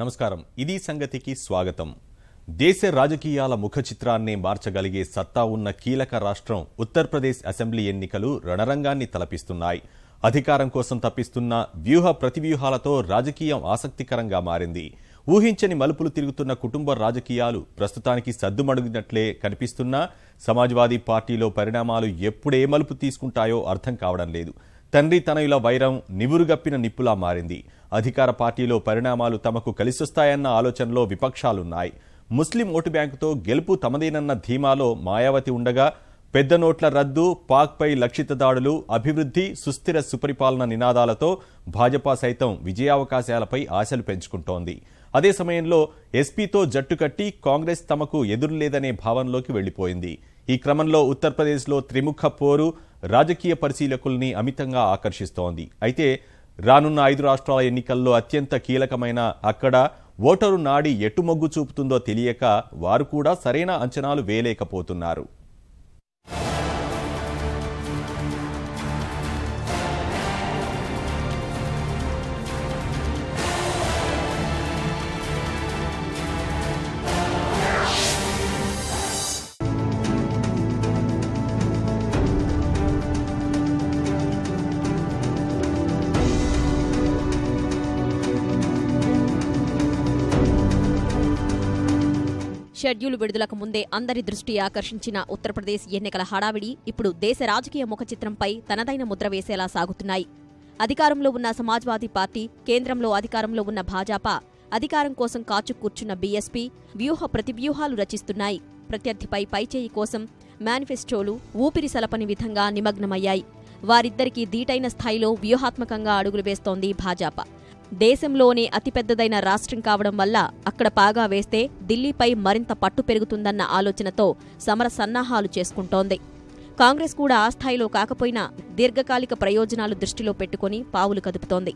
నమస్కారం. ఇది సంగతికి స్వాగతం. దేశ రాజకీయాల ముఖ చిత్రాన్ని మార్చగలిగే సత్తా ఉన్న కీలక రాష్ట్రం ఉత్తరప్రదేశ్ అసెంబ్లీ ఎన్నికలు రణరంగాన్ని తలపిస్తున్నాయి. అధికారం కోసం తప్పిస్తున్న వ్యూహ ప్రతివ్యూహాలతో రాజకీయం ఆసక్తికరంగా మారింది. ఊహించని మలుపులు తిరుగుతున్న కుటుంబ రాజకీయాలు ప్రస్తుతానికి సద్దుమణుగినట్లే కనిపిస్తున్నా సమాజ్వాదీ పార్టీలో పరిణామాలు ఎప్పుడే మలుపు తీసుకుంటాయో అర్థం కావడం లేదు. తండ్రి తనయుల వైరం నివురుగప్పిన నిప్పులా మారింది. అధికార పార్టీలో పరిణామాలు తమకు కలిసొస్తాయన్న ఆలోచనలో విపక్షాలున్నాయి. ముస్లిం ఓటు బ్యాంకుతో గెలుపు తమదేనన్న ధీమాలో మాయావతి ఉండగా పెద్ద నోట్ల రద్దు, పాక్పై లక్షిత దాడులు, అభివృద్ధి, సుస్థిర సుపరిపాలన నినాదాలతో భాజపా సైతం విజయావకాశాలపై ఆశలు పెంచుకుంటోంది. అదే సమయంలో ఎస్పీతో జట్టు కట్టి కాంగ్రెస్ తమకు ఎదురులేదనే భావనలోకి వెళ్లిపోయింది. ఈ క్రమంలో ఉత్తరప్రదేశ్లో త్రిముఖ పోరు రాజకీయ పరిశీలకుల్ని అమితంగా ఆకర్షిస్తోంది. అయితే రానున్న 5 రాష్ట్రాల ఎన్నికల్లో అత్యంత కీలకమైన అక్కడ ఓటరు నాడి ఎటు మొగ్గు చూపుతుందో తెలియక వారు కూడా సరైన అంచనాలు వేయలేకపోతున్నారు. షెడ్యూల్ విడుదలకు ముందే అందరి దృష్టి ఆకర్షించిన ఉత్తరప్రదేశ్ ఎన్నికల హడావిడి ఇప్పుడు దేశ రాజకీయ ముఖ చిత్రంపై తనదైన ముద్ర వేసేలా సాగుతున్నాయి. అధికారంలో ఉన్న సమాజ్వాదీ పార్టీ, కేంద్రంలో అధికారంలో ఉన్న భాజపా, అధికారం కోసం కాచు కూర్చున్న బీఎస్పీ వ్యూహ ప్రతివ్యూహాలు రచిస్తున్నాయి. ప్రత్యర్థిపై పైచేయి కోసం మేనిఫెస్టోలు ఊపిరి సలపని విధంగా నిమగ్నమయ్యాయి. వారిద్దరికీ ధీటైన స్థాయిలో వ్యూహాత్మకంగా అడుగులు వేస్తోంది భాజపా. దేశంలోనే అతిపెద్దదైన రాష్ట్రం కావడం వల్ల అక్కడ పాగా వేస్తే ఢిల్లీపై మరింత పట్టు పెరుగుతుందన్న ఆలోచనతో సమర సన్నాహాలు చేసుకుంటోంది. కాంగ్రెస్ కూడా ఆ స్థాయిలో కాకపోయినా దీర్ఘకాలిక ప్రయోజనాలు దృష్టిలో పెట్టుకుని పావులు కదుపుతోంది.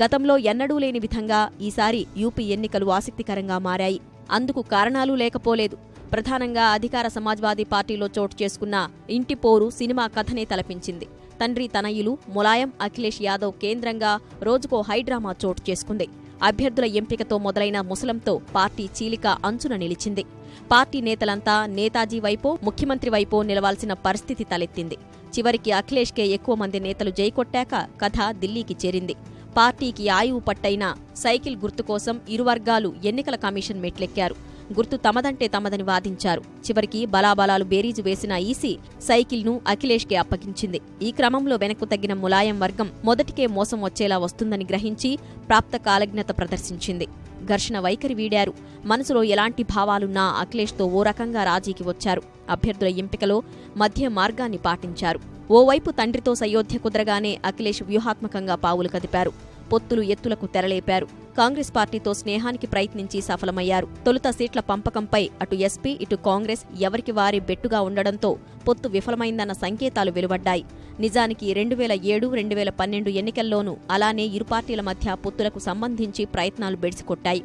గతంలో ఎన్నడూ లేని విధంగా ఈసారి యూపీ ఎన్నికలు ఆసక్తికరంగా మారాయి. అందుకు కారణాలు లేకపోలేదు. ప్రధానంగా అధికార సమాజ్వాదీ పార్టీలో చోటు చేసుకున్న ఇంటి పోరు సినిమా కథనే తలపించింది. తండ్రి తనయులు ములాయం, అఖిలేష్ యాదవ్ కేంద్రంగా రోజుకో హైడ్రామా చోటు చేసుకుంది. అభ్యర్థుల ఎంపికతో మొదలైన ముసలంతో పార్టీ చీలిక అంచున నిలిచింది. పార్టీ నేతలంతా నేతాజీ వైపో, ముఖ్యమంత్రి వైపో నిలవాల్సిన పరిస్థితి తలెత్తింది. చివరికి అఖిలేష్కే ఎక్కువ మంది నేతలు జైకొట్టాక కథ ఢిల్లీకి చేరింది. పార్టీకి ఆయువు పట్టైన సైకిల్ గుర్తు కోసం ఇరు వర్గాలు ఎన్నికల కమిషన్ మెట్లెక్కారు. గుర్తు తమదంటే తమదని వాదించారు. చివరికి బలాబలాలు బేరీజు వేసిన ఈసీ సైకిల్ను అఖిలేష్కే అప్పగించింది. ఈ క్రమంలో వెనక్కు తగ్గిన ములాయం వర్గం మొదటికే మోసం వచ్చేలా వస్తుందని గ్రహించి ప్రాప్త కాలజ్ఞత ప్రదర్శించింది. ఘర్షణ వైఖరి వీడారు. మనసులో ఎలాంటి భావాలున్నా అఖిలేష్తో ఓ రకంగా రాజీకి వచ్చారు. అభ్యర్థుల ఎంపికలో మధ్య మార్గాన్ని పాటించారు. ఓవైపు తండ్రితో సయోధ్య కుదరగానే అఖిలేష్ వ్యూహాత్మకంగా పావులు కదిపారు. పొత్తులు ఎత్తులకు తెరలేపారు. కాంగ్రెస్ పార్టీతో స్నేహానికి ప్రయత్నించి సఫలమయ్యారు. తొలుత సీట్ల పంపకంపై అటు ఎస్పీ, ఇటు కాంగ్రెస్ ఎవరికి వారి బెట్టుగా ఉండడంతో పొత్తు విఫలమైందన్న సంకేతాలు వెలువడ్డాయి. నిజానికి 2007, 2012 ఎన్నికల్లోనూ అలానే ఇరు పార్టీల మధ్య పొత్తులకు సంబంధించి ప్రయత్నాలు బెడిసికొట్టాయి.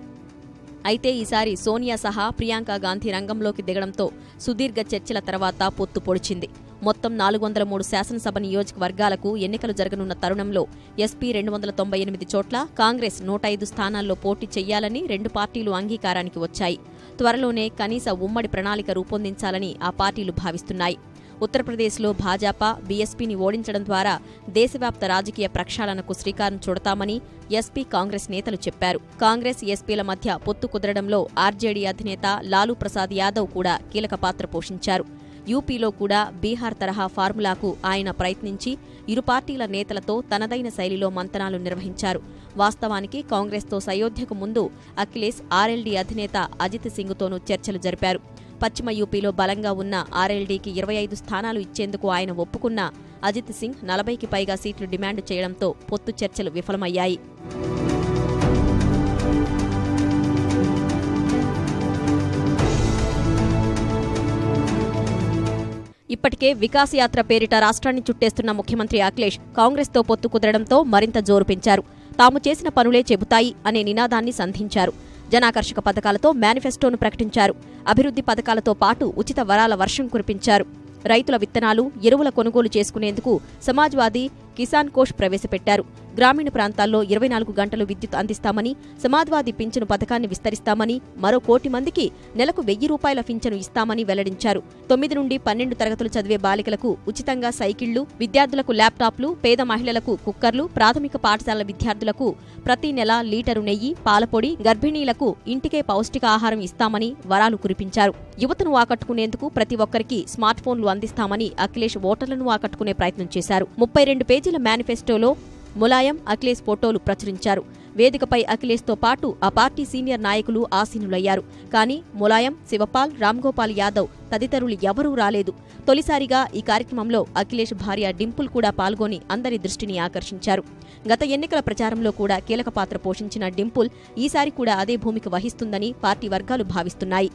అయితే ఈసారి సోనియా సహా ప్రియాంక గాంధీ రంగంలోకి దిగడంతో సుదీర్ఘ చర్చల తర్వాత పొత్తు పొడిచింది. మొత్తం 403 శాసనసభ నియోజకవర్గాలకు ఎన్నికలు జరగనున్న తరుణంలో ఎస్పీ 298 చోట్ల, కాంగ్రెస్ 105 స్థానాల్లో పోటీ చెయ్యాలని రెండు పార్టీలు అంగీకారానికి వచ్చాయి. త్వరలోనే కనీస ఉమ్మడి ప్రణాళిక రూపొందించాలని ఆ పార్టీలు భావిస్తున్నాయి. ఉత్తరప్రదేశ్లో భాజపా, బీఎస్పీని ఓడించడం ద్వారా దేశవ్యాప్త రాజకీయ ప్రక్షాళనకు శ్రీకారం చుడతామని ఎస్పీ, కాంగ్రెస్ నేతలు చెప్పారు. కాంగ్రెస్, ఎస్పీల మధ్య పొత్తు కుదరడంలో ఆర్జేడీ అధినేత లాలూ ప్రసాద్ యాదవ్ కూడా కీలక పాత్ర పోషించారు. యూపీలో కూడా బీహార్ తరహా ఫార్ములాకు ఆయన ప్రయత్నించి ఇరు పార్టీల నేతలతో తనదైన శైలిలో మంతనాలు నిర్వహించారు. వాస్తవానికి కాంగ్రెస్తో సయోధ్యకు ముందు అఖిలేష్ ఆర్ఎల్డీ అధినేత అజిత్ సింగ్తోనూ చర్చలు జరిపారు. పశ్చిమ యూపీలో బలంగా ఉన్న ఆర్ఎల్డీకి 25 స్థానాలు ఇచ్చేందుకు ఆయన ఒప్పుకున్నా అజిత్ సింగ్ 40కి పైగా సీట్లు డిమాండ్ చేయడంతో పొత్తు చర్చలు విఫలమయ్యాయి. ఇప్పటికే వికాస్ యాత్ర పేరిట రాష్ట్రాన్ని చుట్టేస్తున్న ముఖ్యమంత్రి అఖిలేష్ కాంగ్రెస్తో పొత్తు కుదరడంతో మరింత జోరు పెంచారు. తాము చేసిన పనులే చెబుతాయి అనే నినాదాన్ని సంధించారు. జనాకర్షక పథకాలతో మేనిఫెస్టోను ప్రకటించారు. అభివృద్ధి పథకాలతో పాటు ఉచిత వరాల వర్షం కురిపించారు. రైతుల విత్తనాలు, ఎరువుల కొనుగోలు చేసుకునేందుకు సమాజ్వాదీ కిసాన్ కోష్ ప్రవేశపెట్టారు. గ్రామీణ ప్రాంతాల్లో 24 గంటలు విద్యుత్ అందిస్తామని, సమాజ్వాదీ పింఛను పథకాన్ని విస్తరిస్తామని, మరో 1 కోటి మందికి నెలకు 1000 రూపాయల పింఛను ఇస్తామని వెల్లడించారు. 9 నుండి 12 తరగతులు చదివే బాలికలకు ఉచితంగా సైకిళ్లు, విద్యార్థులకు ల్యాప్టాప్లు, పేద మహిళలకు కుక్కర్లు, ప్రాథమిక పాఠశాలల విద్యార్థులకు ప్రతి నెల లీటరు నెయ్యి, పాలపొడి, గర్భిణీలకు ఇంటికే పౌష్టికాహారం ఇస్తామని వరాలు కురిపించారు. యువతను ఆకట్టుకునేందుకు ప్రతి ఒక్కరికి స్మార్ట్ ఫోన్లు అందిస్తామని అఖిలేష్ ఓటర్లను ఆకట్టుకునే ప్రయత్నం చేశారు. 32 పేజీల మేనిఫెస్టోలో ములాయం, అఖిలేష్ ఫోటోలు ప్రచురించారు. వేదికపై అఖిలేష్తో పాటు ఆ పార్టీ సీనియర్ నాయకులు ఆసీనులయ్యారు. కానీ ములాయం, శివపాల్, రామ్గోపాల్ యాదవ్ తదితరులు ఎవరూ రాలేదు. తొలిసారిగా ఈ కార్యక్రమంలో అఖిలేష్ భార్య డింపుల్ కూడా పాల్గొని అందరి దృష్టిని ఆకర్షించారు. గత ఎన్నికల ప్రచారంలో కూడా కీలక పాత్ర పోషించిన డింపుల్ ఈసారి కూడా అదే భూమిక వహిస్తుందని పార్టీ వర్గాలు భావిస్తున్నాయి.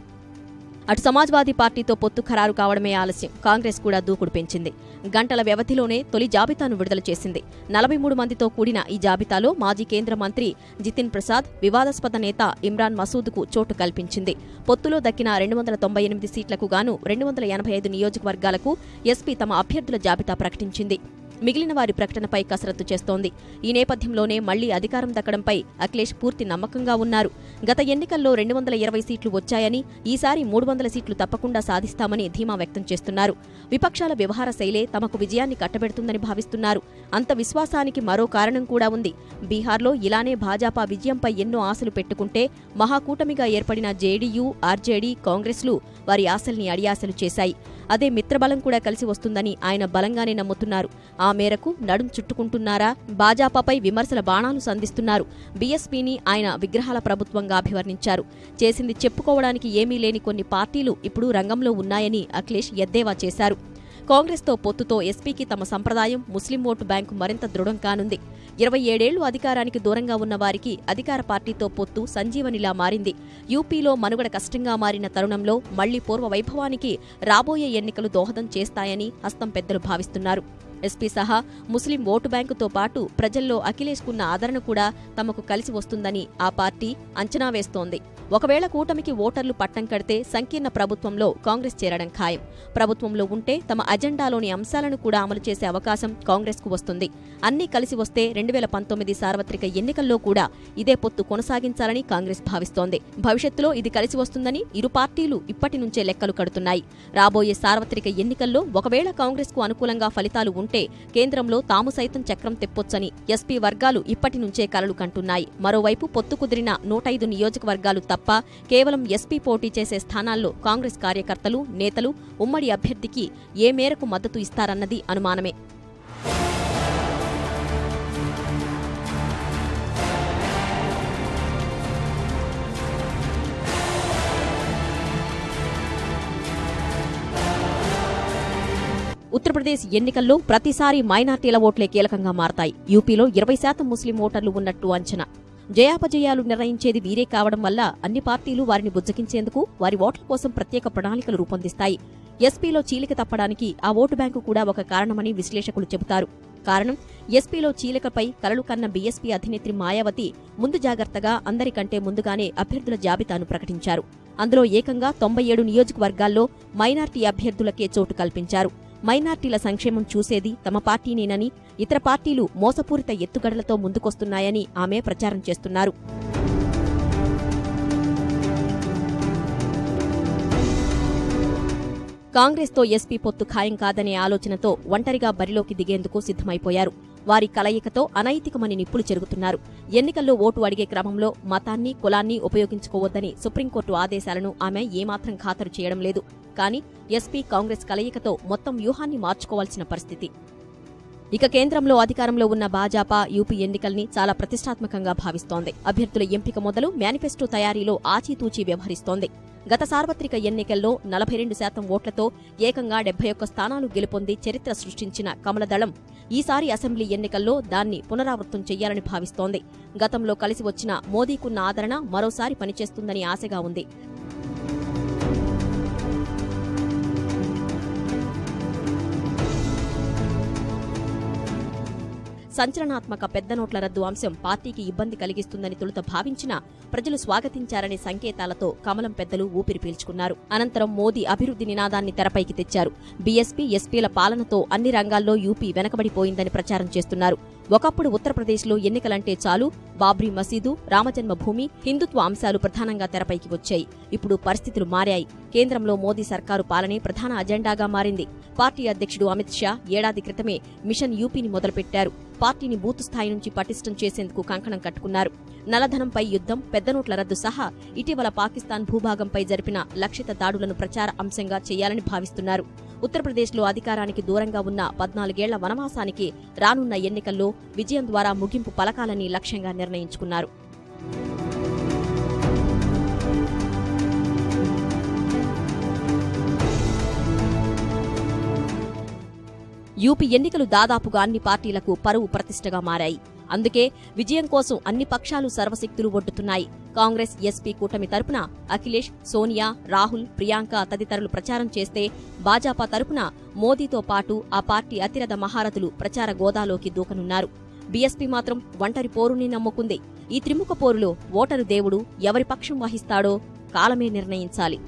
అటు సమాజ్వాదీ పార్టీతో పొత్తు ఖరారు కావడమే ఆలస్యం. కాంగ్రెస్ కూడా దూకుడు పెంచింది. గంటల వ్యవధిలోనే తొలి జాబితాను విడుదల చేసింది. 43 మందితో కూడిన ఈ జాబితాలో మాజీ కేంద్ర మంత్రి జితిన్ ప్రసాద్, వివాదాస్పద నేత ఇమ్రాన్ మసూద్కు చోటు కల్పించింది. పొత్తులో దక్కిన 298 సీట్లకు గాను 285 నియోజకవర్గాలకు ఎస్పీ తమ అభ్యర్థుల జాబితా ప్రకటించింది. మిగిలిన వారి ప్రకటనపై కసరత్తు చేస్తోంది. ఈ నేపథ్యంలోనే మళ్లీ అధికారం దక్కడంపై అఖిలేష్ పూర్తి నమ్మకంగా ఉన్నారు. గత ఎన్నికల్లో 220 సీట్లు వచ్చాయని, ఈసారి 300 సీట్లు తప్పకుండా సాధిస్తామని ధీమా వ్యక్తం చేస్తున్నారు. విపక్షాల వ్యవహార శైలే తమకు విజయాన్ని కట్టబెడుతుందని భావిస్తున్నారు. అంత విశ్వాసానికి మరో కారణం కూడా ఉంది. బీహార్లో ఇలానే భాజపా విజయంపై ఎన్నో ఆశలు పెట్టుకుంటే మహాకూటమిగా ఏర్పడిన జేడీయూ, ఆర్జేడీ, కాంగ్రెస్లు వారి ఆశల్ని అడియాసలు చేశాయి. అదే మిత్రబలం కూడా కలిసి వస్తుందని ఆయన బలంగానే నమ్ముతున్నారు. ఆ మేరకు నడుం చుట్టుకుంటున్నారా? భాజపాపై విమర్శల బాణాలు సంధిస్తున్నారు. బీఎస్పీని ఆయన విగ్రహాల ప్రభుత్వంగా అభివర్ణించారు. చేసింది చెప్పుకోవడానికి ఏమీ లేని కొన్ని పార్టీలు ఇప్పుడు రంగంలో ఉన్నాయని అఖిలేష్ ఎద్దేవా చేశారు. కాంగ్రెస్తో పొత్తుతో ఎస్పీకి తమ సంప్రదాయం, ముస్లిం ఓటు బ్యాంకు మరింత దృఢం కానుంది. 27 ఏళ్లు అధికారానికి దూరంగా ఉన్న వారికి అధికార పార్టీతో పొత్తు సంజీవనిలా మారింది. యూపీలో మనుగడ కష్టంగా మారిన తరుణంలో మళ్లీ పూర్వ వైభవానికి రాబోయే ఎన్నికలు దోహదం చేస్తాయని హస్తం పెద్దలు భావిస్తున్నారు. ఎస్పీ సహా ముస్లిం ఓటు బ్యాంకుతో పాటు ప్రజల్లో అఖిలేష్కున్న ఆదరణ కూడా తమకు కలిసి వస్తుందని ఆ పార్టీ అంచనా వేస్తోంది. ఒకవేళ కూటమికి ఓటర్లు పట్టం కడితే సంకీర్ణ ప్రభుత్వంలో కాంగ్రెస్ చేరడం ఖాయం. ప్రభుత్వంలో ఉంటే తమ అజెండాలోని అంశాలను కూడా అమలు చేసే అవకాశం కాంగ్రెస్కు వస్తుంది. అన్నీ కలిసి వస్తే 2019 సార్వత్రిక ఎన్నికల్లో కూడా ఇదే పొత్తు కొనసాగించాలని కాంగ్రెస్ భావిస్తోంది. భవిష్యత్తులో ఇది కలిసి వస్తుందని ఇరు పార్టీలు ఇప్పటి నుంచే లెక్కలు కడుతున్నాయి. రాబోయే సార్వత్రిక ఎన్నికల్లో ఒకవేళ కాంగ్రెస్కు అనుకూలంగా ఫలితాలు ఉంటే కేంద్రంలో తాము సైతం చక్రం తెప్పొచ్చని ఎస్పీ వర్గాలు ఇప్పటి నుంచే కలలు కంటున్నాయి. మరోవైపు పొత్తు కుదిరిన 105 నియోజకవర్గాలు తప్ప కేవలం ఎస్పీ పోటీ చేసే స్థానాల్లో కాంగ్రెస్ కార్యకర్తలు, నేతలు ఉమ్మడి అభ్యర్థికి ఏ మేరకు మద్దతు ఇస్తారన్నది అనుమానమే. ఉత్తరప్రదేశ్ ఎన్నికల్లో ప్రతిసారి మైనార్టీల ఓట్లే కీలకంగా మారతాయి. యూపీలో 20% ముస్లిం ఓటర్లు ఉన్నట్టు అంచనా. జయాపజయాలు నిర్ణయించేది వీరే కావడం వల్ల అన్ని పార్టీలు వారిని బుజ్జగించేందుకు వారి ఓట్ల కోసం ప్రత్యేక ప్రణాళికలు రూపొందిస్తాయి. ఎస్పీలో చీలిక తప్పడానికి ఆ ఓటు బ్యాంకు కూడా ఒక కారణమని విశ్లేషకులు చెబుతారు. కారణం, ఎస్పీలో చీలికపై కలలు కన్న బీఎస్పీ అధినేత్రి మాయావతి ముందు జాగ్రత్తగా అందరికంటే ముందుగానే అభ్యర్థుల జాబితాను ప్రకటించారు. అందులో ఏకంగా 97 నియోజకవర్గాల్లో మైనార్టీ అభ్యర్థులకే చోటు కల్పించారు. మైనార్టీల సంక్షేమం చూసేది తమ పార్టీనేనని, ఇతర పార్టీలు మోసపూరిత ఎత్తుగడలతో ముందుకొస్తున్నాయని ఆమె ప్రచారం చేస్తున్నారు. కాంగ్రెస్తో ఎస్పీ పొత్తు ఖాయం కాదనే ఆలోచనతో ఒంటరిగా బరిలోకి దిగేందుకు సిద్ధమైపోయారు. వారి కలయికతో అనైతికమని నిప్పులు చెరుగుతున్నారు. ఎన్నికల్లో ఓటు అడిగే క్రమంలో మతాన్ని, కులాన్ని ఉపయోగించుకోవద్దని సుప్రీంకోర్టు ఆదేశాలను ఆమె ఏమాత్రం ఖాతరు చేయడం లేదు. కానీ ఎస్పీ కాంగ్రెస్ కలయికతో మొత్తం వ్యూహాన్ని మార్చుకోవాల్సిన పరిస్థితి. ఇక కేంద్రంలో అధికారంలో ఉన్న భాజపా యూపీ ఎన్నికల్ని చాలా ప్రతిష్టాత్మకంగా భావిస్తోంది. అభ్యర్థుల ఎంపిక మొదలు మేనిఫెస్టో తయారీలో ఆచీతూచీ వ్యవహరిస్తోంది. గత సార్వత్రిక ఎన్నికల్లో 42% ఓట్లతో ఏకంగా 71 స్థానాలు గెలుపొంది చరిత్ర సృష్టించిన కమలదళం ఈసారి అసెంబ్లీ ఎన్నికల్లో దాన్ని పునరావృతం చెయ్యాలని భావిస్తోంది. గతంలో కలిసి వచ్చిన మోదీకున్న ఆదరణ మరోసారి పనిచేస్తుందని ఆశగా ఉంది. సంచలనాత్మక పెద్ద నోట్ల రద్దు అంశం పార్టీకి ఇబ్బంది కలిగిస్తుందని తొలుత భావించినా ప్రజలు స్వాగతించారనే సంకేతాలతో కమలం పెద్దలు ఊపిరి పీల్చుకున్నారు. అనంతరం మోదీ అభివృద్ధి నినాదాన్ని తెరపైకి తెచ్చారు. బీఎస్పీ, ఎస్పీల పాలనతో అన్ని రంగాల్లో యూపీ వెనకబడిపోయిందని ప్రచారం చేస్తున్నారు. ఒకప్పుడు ఉత్తరప్రదేశ్లో ఎన్నికలంటే చాలు బాబ్రీ మసీదు, రామజన్మభూమి, హిందుత్వ అంశాలు ప్రధానంగా తెరపైకి వచ్చాయి. ఇప్పుడు పరిస్థితులు మారాయి. కేంద్రంలో మోదీ సర్కారు పాలనే ప్రధాన అజెండాగా మారింది. పార్టీ అధ్యక్షుడు అమిత్ షా ఏడాది క్రితమే మిషన్ యూపీని మొదలుపెట్టారు. పార్టీని బూత్ స్థాయి నుంచి పటిష్టం చేసేందుకు కంకణం కట్టుకున్నారు. నల్లధనంపై యుద్ధం, పెద్ద నోట్ల రద్దు సహా ఇటీవల పాకిస్తాన్ భూభాగంపై జరిపిన లక్షిత దాడులను ప్రచార అంశంగా చేయాలని భావిస్తున్నారు. ఉత్తరప్రదేశ్లో అధికారానికి దూరంగా ఉన్న 14 ఏళ్ల వనవాసానికి రానున్న ఎన్నికల్లో విజయం ద్వారా ముగింపు పలకాలని లక్ష్యంగా నిర్ణయించుకున్నారు. యూపీ ఎన్నికలు దాదాపుగా అన్ని పార్టీలకు పరువు ప్రతిష్టగా మారాయి. అందుకే విజయం కోసం అన్ని పక్షాలు సర్వశక్తులు ఒడ్డుతున్నాయి. కాంగ్రెస్, ఎస్పీ కూటమి తరపున అఖిలేష్, సోనియా, రాహుల్, ప్రియాంక తదితరులు ప్రచారం చేస్తే భాజపా తరపున మోదీతో పాటు ఆ పార్టీ అతిరథ మహారథులు ప్రచార గోదాలోకి దూకనున్నారు. బీఎస్పీ మాత్రం ఒంటరి పోరుని నమ్ముకుంది. ఈ త్రిముఖ పోరులో ఓటరు దేవుడు ఎవరి పక్షం వహిస్తాడో కాలమే నిర్ణయించాలి.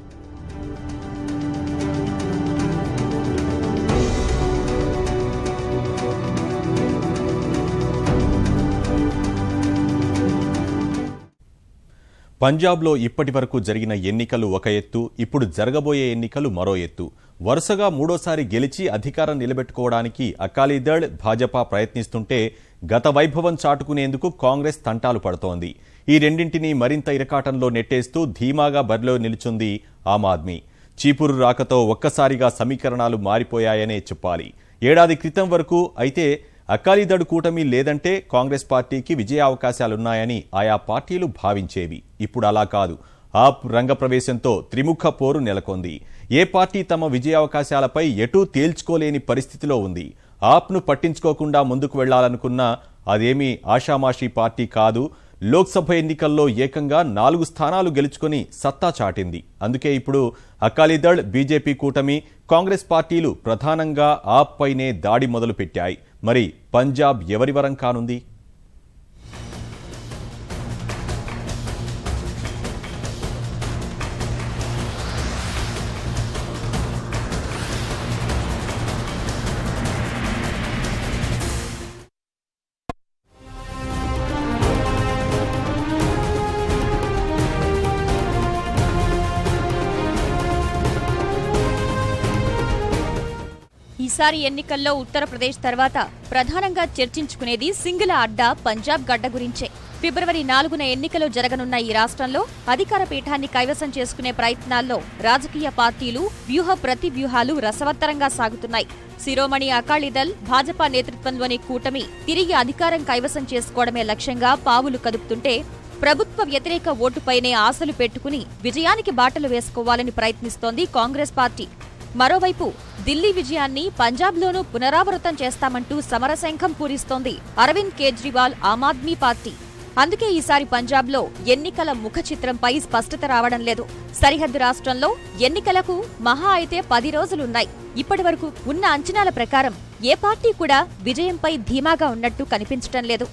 పంజాబ్లో ఇప్పటివరకు జరిగిన ఎన్నికలు ఒక ఎత్తు, ఇప్పుడు జరగబోయే ఎన్నికలు మరో ఎత్తు. వరుసగా మూడోసారి గెలిచి అధికారం నిలబెట్టుకోవడానికి అకాలీదళ్, భాజపా ప్రయత్నిస్తుంటే గత వైభవం చాటుకునేందుకు కాంగ్రెస్ తంటాలు పడుతోంది. ఈ రెండింటినీ మరింత ఇరకాటంలో నెట్టేస్తూ ధీమాగా బరిలో నిలుచుంది ఆమ్ ఆద్మీ. చీపురు రాకతో ఒక్కసారిగా సమీకరణాలు మారిపోయాయనే చెప్పాలి. ఏడాది క్రితం వరకు అయితే అకాలీదళ్ కూటమి లేదంటే కాంగ్రెస్ పార్టీకి విజయావకాశాలున్నాయని ఆయా పార్టీలు భావించేవి. ఇప్పుడు అలా కాదు. ఆప్ రంగప్రవేశంతో త్రిముఖ పోరు నెలకొంది. ఏ పార్టీ తమ విజయావకాశాలపై ఎటూ తేల్చుకోలేని పరిస్థితిలో ఉంది. ఆప్ను పట్టించుకోకుండా ముందుకు వెళ్లాలనుకున్నా అదేమీ ఆషామాషీ పార్టీ కాదు. లోక్సభ ఎన్నికల్లో ఏకంగా 4 స్థానాలు గెలుచుకుని సత్తా చాటింది. అందుకే ఇప్పుడు అకాలీదళ్, బీజేపీ కూటమి, కాంగ్రెస్ పార్టీలు ప్రధానంగా ఆప్ పైనే దాడి మొదలుపెట్టాయి. మరి పంజాబ్ ఎవరి వరం కానుంది? ఈసారి ఎన్నికల్లో ఉత్తరప్రదేశ్ తర్వాత ప్రధానంగా చర్చించుకునేది సింగిల అడ్డా పంజాబ్ గడ్డ గురించే. ఫిబ్రవరి 4న ఎన్నికలు జరగనున్న ఈ రాష్ట్రంలో అధికార పీఠాన్ని కైవసం చేసుకునే ప్రయత్నాల్లో రాజకీయ పార్టీలు వ్యూహ ప్రతివ్యూహాలు రసవత్తరంగా సాగుతున్నాయి. శిరోమణి అకాలీదళ్, భాజపా నేతృత్వంలోని కూటమి తిరిగి అధికారం కైవసం చేసుకోవడమే లక్ష్యంగా పావులు కదుపుతుంటే, ప్రభుత్వ వ్యతిరేక ఓటుపైనే ఆశలు పెట్టుకుని విజయానికి బాటలు వేసుకోవాలని ప్రయత్నిస్తోంది కాంగ్రెస్ పార్టీ. మరోవైపు ఢిల్లీ విజయాన్ని పంజాబ్లోనూ పునరావృతం చేస్తామంటూ సమరశంఖం పూరిస్తోంది అరవింద్ కేజ్రీవాల్ ఆమ్ ఆద్మీ పార్టీ. అందుకే ఈసారి పంజాబ్లో ఎన్నికల ముఖ చిత్రంపై స్పష్టత రావడం లేదు. సరిహద్దు రాష్ట్రంలో ఎన్నికలకు మహా అయితే 10 రోజులున్నాయి. ఇప్పటివరకు ఉన్న అంచనాల ప్రకారం ఏ పార్టీ కూడా విజయంపై ధీమాగా ఉన్నట్టు కనిపించటం లేదు.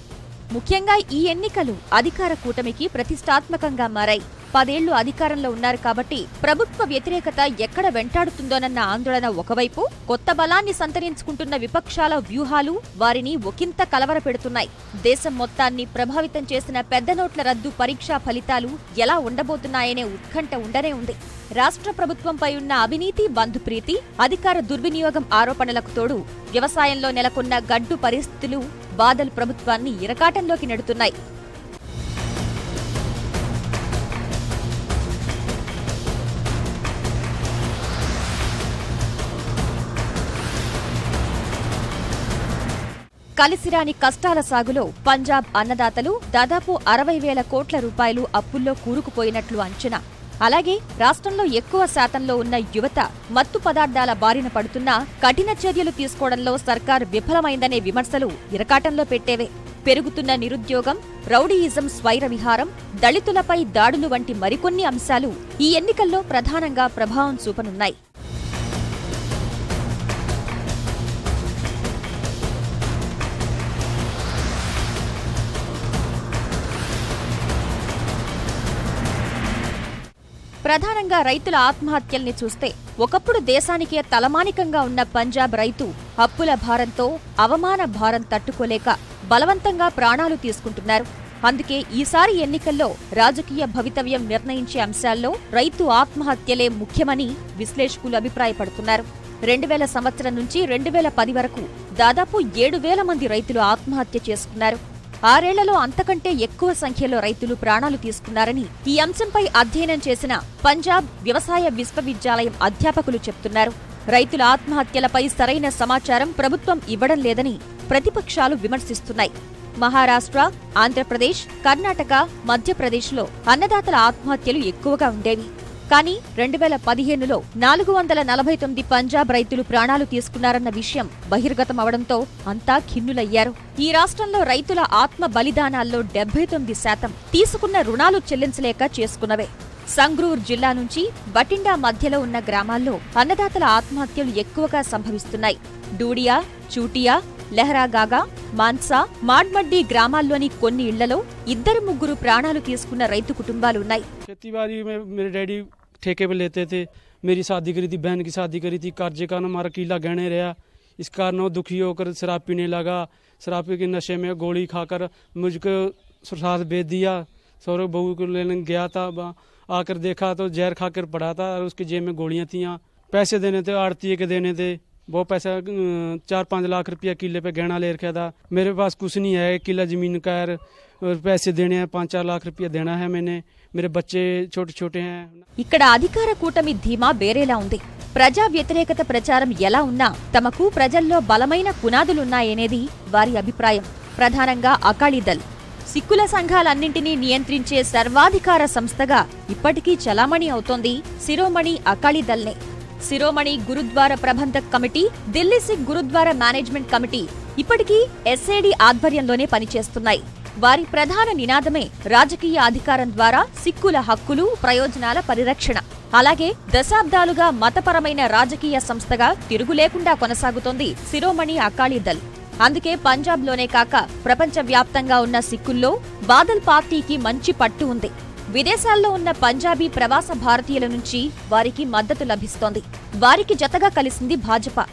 ముఖ్యంగా ఈ ఎన్నికలు అధికార కూటమికి ప్రతిష్టాత్మకంగా మారాయి. 10 ఏళ్లు అధికారంలో ఉన్నారు కాబట్టి ప్రభుత్వ వ్యతిరేకత ఎక్కడ వెంటాడుతుందోనన్న ఆందోళన ఒకవైపు, కొత్త బలాన్ని సంతరించుకుంటున్న విపక్షాల వ్యూహాలు వారిని ఒకింత కలవరపెడుతున్నాయి. దేశం మొత్తాన్ని ప్రభావితం చేసిన పెద్ద నోట్ల రద్దు పరీక్షా ఫలితాలు ఎలా ఉండబోతున్నాయనే ఉత్కంఠ ఉండనే ఉంది. రాష్ట్ర ప్రభుత్వంపై ఉన్న అవినీతి, బంధుప్రీతి, అధికార దుర్వినియోగం ఆరోపణలకు తోడు వ్యవసాయంలో నెలకొన్న గడ్డు పరిస్థితులు బాదల్ ప్రభుత్వాన్ని ఇరకాటంలోకి నెడుతున్నాయి. కలిసిరాని కష్టాల సాగులో పంజాబ్ అన్నదాతలు దాదాపు 60,000 కోట్ల రూపాయలు అప్పుల్లో కూరుకుపోయినట్లు అంచనా. అలాగే రాష్ట్రంలో ఎక్కువ శాతంలో ఉన్న యువత మత్తు పదార్థాల బారిన పడుతున్నా కఠిన చర్యలు తీసుకోవడంలో సర్కార్ విఫలమైందనే విమర్శలు ఇరకాటంలో పెట్టేవే. పెరుగుతున్న నిరుద్యోగం, రౌడీయిజం, స్వైర విహారం, దళితులపై దాడులు వంటి మరికొన్ని అంశాలు ఈ ఎన్నికల్లో ప్రధానంగా ప్రభావం చూపనున్నాయి. ప్రధానంగా రైతుల ఆత్మహత్యల్ని చూస్తే ఒకప్పుడు దేశానికే తలమానికంగా ఉన్న పంజాబ్ రైతు అప్పుల భారంతో అవమాన భారం తట్టుకోలేక బలవంతంగా ప్రాణాలు తీసుకుంటున్నారు. అందుకే ఈసారి ఎన్నికల్లో రాజకీయ భవితవ్యం నిర్ణయించే అంశాల్లో రైతు ఆత్మహత్యలే ముఖ్యమని విశ్లేషకులు అభిప్రాయపడుతున్నారు. 2000 సంవత్సరం నుంచి 2010 వరకు దాదాపు 7,000 మంది రైతులు ఆత్మహత్య చేసుకున్నారు. 6 ఏళ్లలో అంతకంటే ఎక్కువ సంఖ్యలో రైతులు ప్రాణాలు తీసుకున్నారని ఈ అంశంపై అధ్యయనం చేసిన పంజాబ్ వ్యవసాయ విశ్వవిద్యాలయం అధ్యాపకులు చెప్తున్నారు. రైతుల ఆత్మహత్యలపై సరైన సమాచారం ప్రభుత్వం ఇవ్వడం లేదని ప్రతిపక్షాలు విమర్శిస్తున్నాయి. మహారాష్ట్ర, ఆంధ్రప్రదేశ్, కర్ణాటక, మధ్యప్రదేశ్లో అన్నదాతల ఆత్మహత్యలు ఎక్కువగా ఉండేవి. కానీ 2015లో 449 పంజాబ్ రైతులు ప్రాణాలు తీసుకున్నారన్న విషయం బహిర్గతం అవడంతో అంతా ఖిన్నులయ్యారు. ఈ రాష్ట్రంలో రైతుల ఆత్మ బలిదానాల్లో 79% తీసుకున్న రుణాలు చెల్లించలేక చేసుకున్నవే. సంగ్రూర్ జిల్లా నుంచి బటిండా మధ్యలో ఉన్న గ్రామాల్లో అన్నదాతల ఆత్మహత్యలు ఎక్కువగా సంభవిస్తున్నాయి. డూడియా, చూటియా, లెహరాగాగా, మాన్సా, మాడ్మడ్డి గ్రామాల్లోని కొన్ని ఇళ్లలో 2-3 ప్రాణాలు తీసుకున్న రైతు కుటుంబాలున్నాయి. खेतीबाड़ी में मेरे डैडी ठेके पे लेते थे. मेरी शादी करी थी, बहन की शादी करी थी. कर्जे का हमारा किला गहने रहा. इस कारण वो दुखी होकर शराब पीने लगा. शराब के नशे में गोली खाकर मुझको साथ बेच दिया. सौरभ बहू को लेने गया था, आकर देखा तो जहर खाकर पड़ा था और उसके जेब में गोलियां थी. पैसे देने थे, आड़ती के देने थे. वो पैसा 4-5 लाख रुपया किले पे गहना ले रखा था. मेरे पास कुछ नहीं है, किला जमीन का है और पैसे देने हैं, 5-4 लाख रुपया देना है मैंने. मेरे बच्चे छोटे छोटे हैं. ఇక్కడ అధికార కూటమి ధీమా వేరేలా ఉంది. ప్రజా వ్యతిరేకత ప్రచారం ఎలా ఉన్నా తమకు ప్రజల్లో బలమైన పునాదులున్నాయనేది వారి అభిప్రాయం. ప్రధానంగా అకాలీదళ్ సిక్కుల సంఘాలన్నింటినీ నియంత్రించే సర్వాధికార సంస్థగా ఇప్పటికీ చలామణి అవుతోంది శిరోమణి అకాలీదళ్నే. Shiromani Gurdwara Prabandhak committee, Delhi Sikh Gurdwara management committee ఇప్పటికీ ఎస్ఏడి ఆధ్వర్యంలోనే పనిచేస్తున్నాయి. వారి ప్రధాన నినాదమే రాజకీయ అధికారం ద్వారా సిక్కుల హక్కులు, ప్రయోజనాల పరిరక్షణ. అలాగే దశాబ్దాలుగా మతపరమైన రాజకీయ సంస్థగా తిరుగులేకుండా కొనసాగుతోంది శిరోమణి అకాలీదళ్. అందుకే పంజాబ్లోనే కాక ప్రపంచవ్యాప్తంగా ఉన్న సిక్కుల్లో బాదల్ పార్టీకి మంచి పట్టు ఉంది. విదేశాల్లో ఉన్న పంజాబీ ప్రవాస భారతీయుల నుంచి వారికి మద్దతు లభిస్తోంది. వారికి జతగా కలిసింది భాజపా.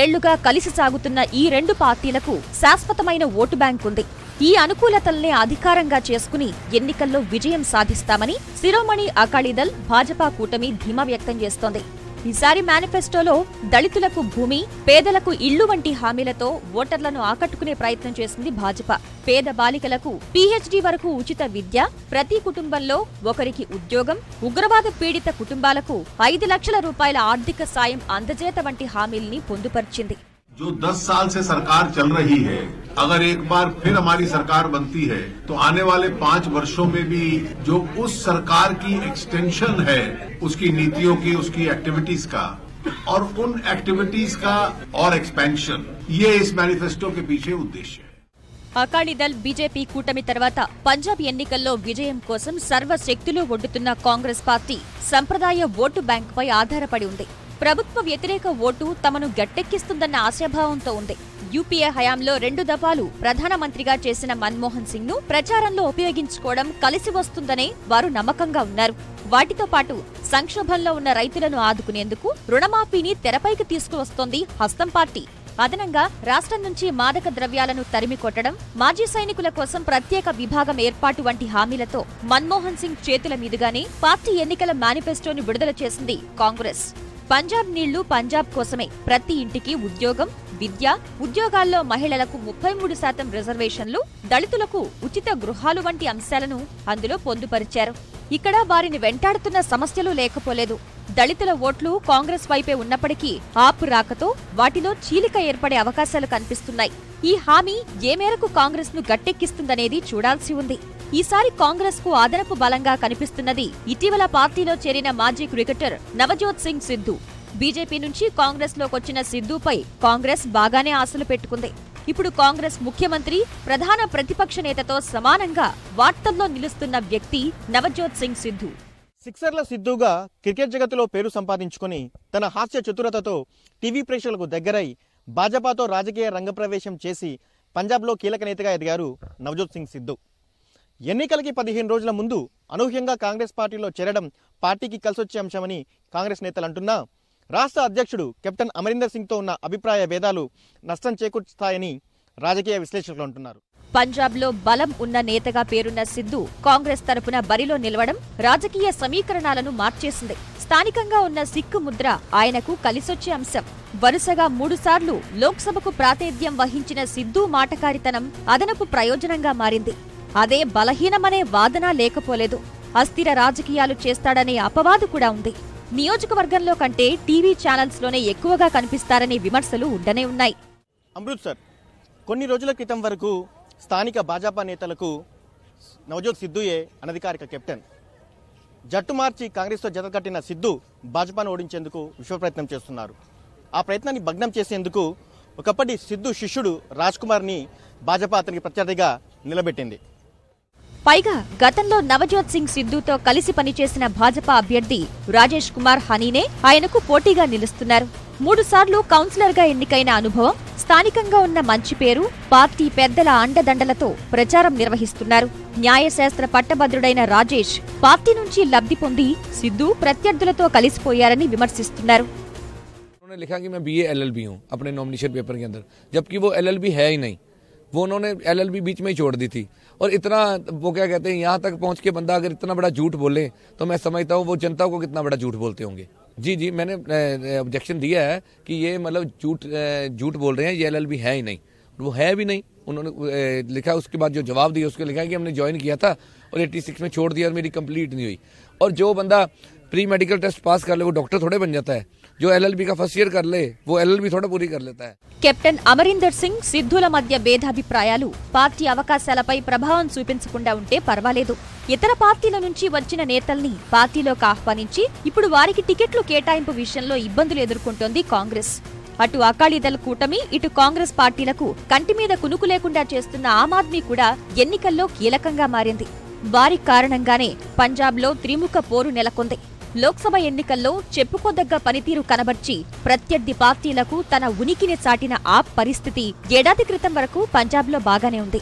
ఏళ్లుగా కలిసి సాగుతున్న ఈ 2 పార్టీలకు శాశ్వతమైన ఓటు బ్యాంక్ ఉంది. ఈ అనుకూలతల్నే అధికారంగా చేసుకుని ఎన్నికల్లో విజయం సాధిస్తామని శిరోమణి అకాలీదళ్ భాజపా కూటమి ధీమా వ్యక్తం చేస్తోంది. ఈసారి మేనిఫెస్టోలో దళితులకు భూమి, పేదలకు ఇళ్లు వంటి హామీలతో ఓటర్లను ఆకట్టుకునే ప్రయత్నం చేసింది భాజపా. పేద బాలికలకు PhD వరకు ఉచిత విద్య, ప్రతి కుటుంబంలో ఒకరికి ఉద్యోగం, ఉగ్రవాద పీడిత కుటుంబాలకు 5 లక్షల రూపాయల ఆర్థిక సాయం అందజేత వంటి హామీల్ని పొందుపరిచింది. जो 10 साल से सरकार चल रही है, अगर एक बार फिर हमारी सरकार बनती है तो आने वाले 5 वर्षों में भी जो उस सरकार की एक्सटेंशन है, उसकी नीतियों की, उसकी एक्टिविटीज का और उन एक्टिविटीज का और एक्सपेंशन, ये इस मैनिफेस्टो के पीछे उद्देश्य है. అకాలీదళ్ బీజేపీ కూటమి తర్వాత పంజాబ్ ఎన్నికల్లో విజయం కోసం సర్వశక్తులు ఒడ్డుతున్న కాంగ్రెస్ పార్టీ సంప్రదాయ ఓటు బ్యాంకుపై ఆధారపడి ఉంది. ప్రభుత్వ వ్యతిరేక ఓటు తమను గట్టెక్కిస్తుందన్న ఆశాభావంతో ఉంది. యూపీఏ హయాంలో 2 దఫాలు ప్రధానమంత్రిగా చేసిన మన్మోహన్ సింగ్ ను ప్రచారంలో ఉపయోగించుకోవడం కలిసి వస్తుందనే వారు నమ్మకంగా ఉన్నారు. వాటితో పాటు సంక్షోభంలో ఉన్న రైతులను ఆదుకునేందుకు రుణమాఫీని తెరపైకి తీసుకువస్తోంది హస్తం పార్టీ. అదనంగా రాష్ట్రం నుంచి మాదక ద్రవ్యాలను తరిమికొట్టడం, మాజీ సైనికుల కోసం ప్రత్యేక విభాగం ఏర్పాటు వంటి హామీలతో మన్మోహన్ సింగ్ చేతుల మీదుగానే పార్టీ ఎన్నికల మేనిఫెస్టోని విడుదల చేసింది కాంగ్రెస్. పంజాబ్ నీళ్లు పంజాబ్ కోసమే, ప్రతి ఇంటికి ఉద్యోగం, విద్య, ఉద్యోగాల్లో మహిళలకు 33% రిజర్వేషన్లు, దళితులకు ఉచిత గృహాలు వంటి అంశాలను అందులో పొందుపరిచారు. ఇక్కడ వారిని వెంటాడుతున్న సమస్యలు లేకపోలేదు. దళితుల ఓట్లు కాంగ్రెస్ వైపే ఉన్నప్పటికీ ఆపు రాకతో వాటిలో చీలిక ఏర్పడే అవకాశాలు కనిపిస్తున్నాయి. ఈ హామీ ఏ మేరకు కాంగ్రెస్ ను గట్టెక్కిస్తుందనేది చూడాల్సి ఉంది. ఈసారి కాంగ్రెస్ కు అదనపు బలంగా కనిపిస్తున్నది ఇటీవల పార్టీలో చేరిన మాజీ క్రికెటర్ నవజోత్ సింగ్ సిద్ధు. బీజేపీ నుంచి కాంగ్రెస్ లోకొచ్చిన సిద్ధుపై కాంగ్రెస్ బాగానే ఆశలు పెట్టుకుంది. ఇప్పుడు కాంగ్రెస్ ముఖ్యమంత్రి, ప్రధాన ప్రతిపక్ష నేతతో సమానంగా వార్తల్లో నిలుస్తున్న వ్యక్తి నవజోత్ సింగ్ సిద్ధు. సిక్సర్ల సిద్ధుగా క్రికెట్ జగత్తులో పేరు సంపాదించుకుని తన హాస్య చతురతతో టీవీ ప్రేక్షకులకు దగ్గరై భాజపాతో రాజకీయ రంగప్రవేశం చేసి పంజాబ్లో కీలక నేతగా ఎదిగారు నవజోత్ సింగ్ సిద్ధు. ఎన్నికలకి 15 రోజుల ముందు అనూహ్యంగా కాంగ్రెస్ పార్టీలో చేరడం పార్టీకి కలిసొచ్చే అంశమని కాంగ్రెస్ నేతలు అంటున్నా, రాష్ట్ర అధ్యక్షుడు కెప్టెన్ అమరీందర్ సింగ్తో ఉన్న అభిప్రాయ భేదాలు నష్టం చేకూర్చుతాయని రాజకీయ విశ్లేషకులు అంటున్నారు. పంజాబ్లో బలం ఉన్న నేతగా పేరున్న సిద్ధు కాంగ్రెస్ తరపున బరిలో నిలవడం రాజకీయ సమీకరణాలను మార్చేసింది. స్థానికంగా ఉన్న సిక్కు ముద్ర ఆయనకు కలిసొచ్చే అంశం. వరుసగా 3 సార్లు లోక్సభకు ప్రాతినిధ్యం వహించిన సిద్ధు మాటకారితనం అదనపు ప్రయోజనంగా మారింది. అదే బలహీనమనే వాదన లేకపోలేదు. అస్థిర రాజకీయాలు చేస్తాడనే అపవాదు కూడా ఉంది. నియోజకవర్గంలో కంటే టీవీ ఛానల్స్లోనే ఎక్కువగా కనిపిస్తారనే విమర్శలు ఉండనే ఉన్నాయి. అమృత్సర్ కొన్ని రోజుల క్రితం వరకు స్థానిక భాజపా నేతలకు నవజోత్ సిద్ధుయే అనధికారిక కెప్టెన్. జట్టు మార్చి కాంగ్రెస్తో జతకట్టిన సిద్ధు భాజపాను ఓడించేందుకు విశ్వ ప్రయత్నం చేస్తున్నారు. ఆ ప్రయత్నాన్ని భగ్నం చేసేందుకు ఒకప్పటి సిద్ధు శిష్యుడు రాజ్ కుమార్ని భాజపా అతనికి ప్రత్యర్థిగా నిలబెట్టింది. పైగా గతంలో నవజోత్ సింగ్ సిద్ధుతో కలిసి పనిచేసిన భాజపా అభ్యర్థి రాజేష్ కుమార్ హనీనే ఆయనకు పోటీగా నిలుస్తున్నారు. 3 సార్లు కౌన్సిలర్గా ఎన్నికైన అనుభవం, స్థానికంగా ఉన్న మంచి పేరు, పార్టీ పెద్దల అండదండలతో ప్రచారం నిర్వహిస్తున్నారు. న్యాయశాస్త్ర పట్టభద్రుడైన రాజేష్ పార్టీ నుంచి లబ్ధి పొంది సిద్ధు ప్రత్యర్థులతో కలిసిపోయారని విమర్శిస్తున్నారు. उन्होंने लिखा कि मैं BA LLB हूं अपने नॉमिनेशन पेपर के अंदर, जबकि वो LLB है ही नहीं. वो उन्होंने LLB बीच में ही छोड़ दी थी. और इतना वो क्या कहते हैं, यहाँ तक पहुंच के बंदा अगर इतना बड़ा झूठ बोले तो मैं समझता हूँ वो जनता को कितना बड़ा झूठ बोलते होंगे. जी मैंने ऑब्जेक्शन दिया है कि ये मतलब झूठ बोल रहे हैं, ये LLB है ही नहीं. वो है भी नहीं. उन्होंने लिखा, उसके बाद जो जवाब दिया उसके लिखा कि हमने ज्वाइन किया था और 86 में छोड़ दिया और मेरी कंप्लीट नहीं हुई. और जो बंदा प्री मेडिकल टेस्ट पास कर ले वो डॉक्टर थोड़े बन जाता है. जो LLB का फर्स्ट ईयर कर ले वो LLB थोड़ा पूरी कर लेता है. కెప్టెన్ అమరీందర్ సింగ్ సిద్ధుల మధ్య భేదాభిప్రాయాలు పార్టీ అవకాశాలపై ప్రభావం చూపించకుండా ఉంటే పర్వాలేదు. ఇతర పార్టీల నుంచి వచ్చిన నేతల్ని పార్టీలోకి ఆహ్వానించి ఇప్పుడు వారికి టికెట్లు కేటాయింపు విషయంలో ఇబ్బందులు ఎదుర్కొంటోంది కాంగ్రెస్. అటు అకాలీదళ్ కూటమి, ఇటు కాంగ్రెస్ పార్టీలకు కంటి మీద కునుకు లేకుండా చేస్తున్న ఆమ్ ఆద్మీ కూడా ఎన్నికల్లో కీలకంగా మారింది. వారి కారణంగానే పంజాబ్లో త్రిముఖ పోరు నెలకొంది. లోక్సభ ఎన్నికల్లో చెప్పుకోదగ్గ పనితీరు కనబర్చి ప్రత్యర్థి పార్టీలకు తన ఉనికిని చాటిన ఆప్ పరిస్థితి ఏడాది క్రితం వరకు పంజాబ్లో బాగానే ఉంది.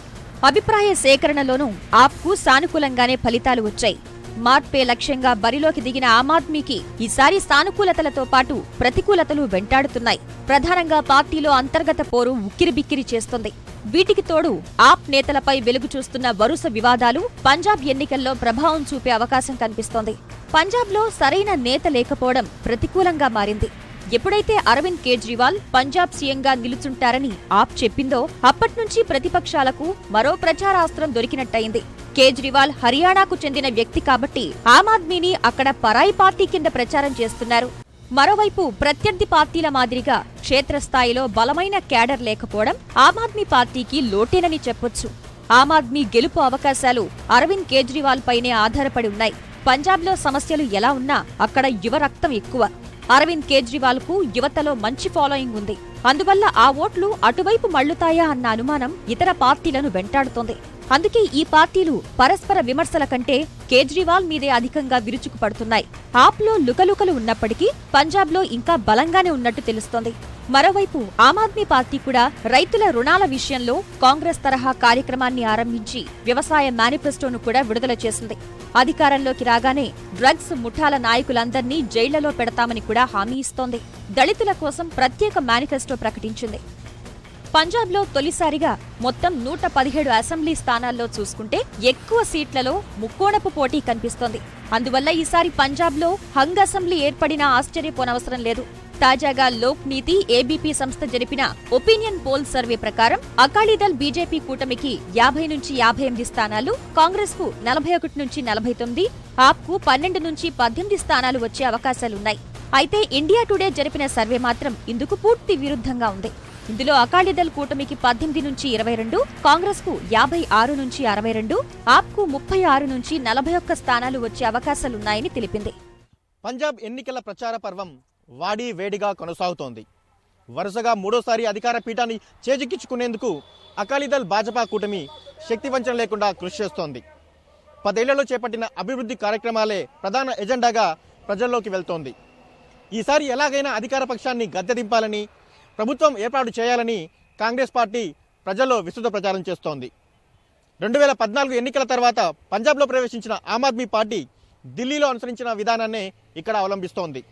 అభిప్రాయ సేకరణలోనూ ఆప్కు సానుకూలంగానే ఫలితాలు వచ్చాయి. మార్పే లక్ష్యంగా బరిలోకి దిగిన ఆమ్ ఆద్మీకి ఈసారి సానుకూలతలతో పాటు ప్రతికూలతలు వెంటాడుతున్నాయి. ప్రధానంగా పార్టీలో అంతర్గత పోరు ఉక్కిరిబిక్కిరి చేస్తోంది. వీటికి తోడు ఆప్ నేతలపై వెలుగు చూస్తున్న వరుస వివాదాలు పంజాబ్ ఎన్నికల్లో ప్రభావం చూపే అవకాశం కనిపిస్తోంది. పంజాబ్లో సరైన నేత లేకపోవడం ప్రతికూలంగా మారింది. ఎప్పుడైతే అరవింద్ కేజ్రీవాల్ పంజాబ్ సీఎంగా నిలుచుంటారని ఆప్ చెప్పిందో అప్పట్నుంచి ప్రతిపక్షాలకు మరో ప్రచారాస్త్రం దొరికినట్టయింది. కేజ్రీవాల్ హర్యానాకు చెందిన వ్యక్తి కాబట్టి ఆమ్ ఆద్మీని అక్కడ పరాయి పార్టీ కింద ప్రచారం చేస్తున్నారు. మరోవైపు ప్రత్యర్థి పార్టీల మాదిరిగా క్షేత్రస్థాయిలో బలమైన క్యాడర్ లేకపోవడం ఆమ్ ఆద్మీ పార్టీకి లోటేనని చెప్పొచ్చు. ఆమ్ ఆద్మీ గెలుపు అవకాశాలు అరవింద్ కేజ్రీవాల్ పైనే ఆధారపడి ఉన్నాయి. పంజాబ్లో సమస్యలు ఎలా ఉన్నా అక్కడ యువ రక్తం ఎక్కువ. అరవింద్ కేజ్రీవాల్ కు యువతలో మంచి ఫాలోయింగ్ ఉంది. అందువల్ల ఆ ఓట్లు అటువైపు మళ్లుతాయా అన్న అనుమానం ఇతర పార్టీలను వెంటాడుతోంది. అందుకే ఈ పార్టీలు పరస్పర విమర్శల కంటే కేజ్రీవాల్ మీదే అధికంగా విరుచుకుపడుతున్నాయి. ఆప్లో లుకలుకలు ఉన్నప్పటికీ పంజాబ్లో ఇంకా బలంగానే ఉన్నట్టు తెలుస్తోంది. మరోవైపు ఆమ్ ఆద్మీ పార్టీ కూడా రైతుల రుణాల విషయంలో కాంగ్రెస్ తరహా కార్యక్రమాన్ని ఆరంభించి వ్యవసాయ మేనిఫెస్టోను కూడా విడుదల చేసింది. అధికారంలోకి రాగానే డ్రగ్స్ ముఠాల నాయకులందర్నీ జైళ్లలో పెడతామని కూడా హామీ ఇస్తోంది. దళితుల కోసం ప్రత్యేక మేనిఫెస్టో ప్రకటించింది. పంజాబ్లో తొలిసారిగా మొత్తం 117 అసెంబ్లీ స్థానాల్లో చూసుకుంటే ఎక్కువ సీట్లలో ముక్కోణపు పోటీ కనిపిస్తోంది. అందువల్ల ఈసారి పంజాబ్లో హంగ్ అసెంబ్లీ ఏర్పడినా ఆశ్చర్యపోనవసరం లేదు. తాజాగా లోక్ నీతి ఏబీపీ సంస్థ జరిపిన ఒపీనియన్ పోల్ సర్వే ప్రకారం అకాలీదళ్ బీజేపీ కూటమికి 50 నుంచి 58 స్థానాలు, కాంగ్రెస్ కు 41 నుంచి 49, ఆప్ కు 12 నుంచి 18 స్థానాలు వచ్చే అవకాశాలున్నాయి. అయితే ఇండియా టుడే జరిపిన సర్వే మాత్రం ఇందుకు పూర్తి విరుద్ధంగా ఉంది. ఇందులో అకాలీదళ్ కూటమికి 18 నుంచి 22, కాంగ్రెస్ కు 56 నుంచి 62, ఆప్ కు 36 నుంచి 41 స్థానాలు వచ్చే అవకాశాలున్నాయని తెలిపింది. పంజాబ్ ఎన్నికల ప్రచార పర్వం వాడి వేడిగా కొనసాగుతోంది. వరుసగా 3వ అధికార పీఠాన్ని చేజిక్కించుకునేందుకు అకాలీదళ్ భాజపా కూటమి శక్తి వంచన లేకుండా కృషి చేస్తోంది. 10 ఏళ్లలో చేపట్టిన అభివృద్ధి కార్యక్రమాలే ప్రధాన ఎజెండాగా ప్రజల్లోకి వెళ్తోంది. ఈసారి ఎలాగైనా అధికార పక్షాన్ని గద్దెదింపాలని, ప్రభుత్వం ఏర్పాటు చేయాలని కాంగ్రెస్ పార్టీ ప్రజల్లో విస్తృత ప్రచారం చేస్తోంది. 2014 ఎన్నికల తర్వాత పంజాబ్లో ప్రవేశించిన ఆమ్ ఆద్మీ పార్టీ ఢిల్లీలో అనుసరించిన విధానాన్నే ఇక్కడ అవలంబిస్తోంది.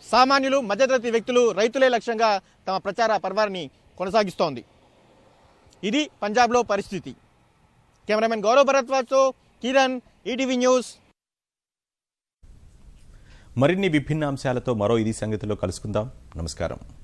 సామాన్యులు, మధ్యతరగతి వ్యక్తులు, రైతులే లక్ష్యంగా తమ ప్రచార పర్వాన్ని కొనసాగిస్తోంది. ఇది పంజాబ్లో పరిస్థితి. కెమెరామెన్ గౌరవ్ భరద్వాజ్తో కిరణ్, ఈటీవీ న్యూస్. మరిన్ని విభిన్న అంశాలతో మరో ఇది సంగతిలో కలుసుకుందాం. నమస్కారం.